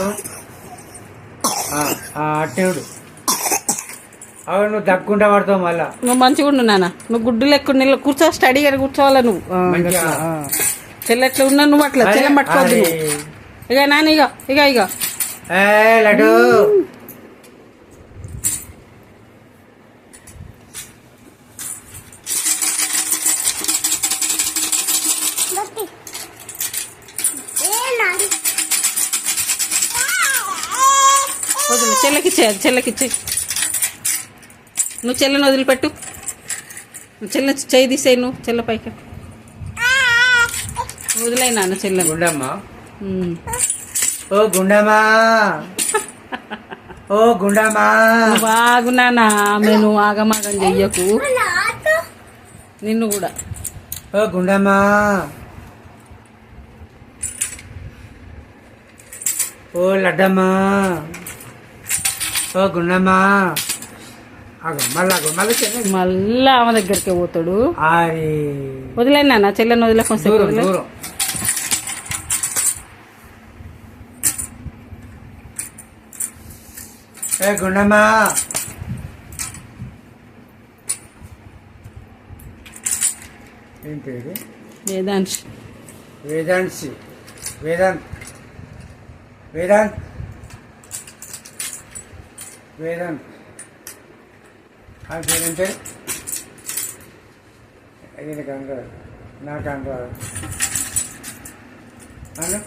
పట్టుకో. అట్టేడు అవి నువ్వు దక్కుంటా పడతావు మళ్ళా. నువ్వు మంచిగా ఉండు నాన్న. నువ్వు గుడ్డు లెక్క నీళ్ళు కూర్చో, స్టడీగా కూర్చోవాలా నువ్వు. చెల్లె ఎట్లా ఉన్నా నువ్వు అట్లా చెల్లెం పట్టుకోవద్దు. ఇక నాన్న ఇక ఇక ఇక లడ్డు వదిలే, చెల్లెకిచ్చే, అది చెల్లెకిచ్చే. నువ్వు చెల్లెని వదిలిపెట్టు. నువ్వు చెల్లె చేయి తీసేయి, నువ్వు చెల్ల పైకి వదిలే నాన్న చెల్లె. గుండమ్మా, ఓ గుండమ్మా, ఓ గుండమ్మా. బాగున్నానా ఆమె, నువ్వు ఆగమాగం చెయ్యకు నిన్ను కూడా. ఓ గుండమ్మా, ఓ లడ్డమ్మా, ఓ గుండమ్మా. మళ్ళా ఆమె దగ్గరికి పోతాడు. అరే వదిలేనా నా చెల్లెని వదిలే కొంచెం. ఏ గుండమ్మా, ఏం పేరు? వేదాంశ్. వేదాంశి, వేదాంత్, వేదాంత్, వేదాంత్. ఆ పేరంటే ఇది కంగారు, నా కంగారు అను.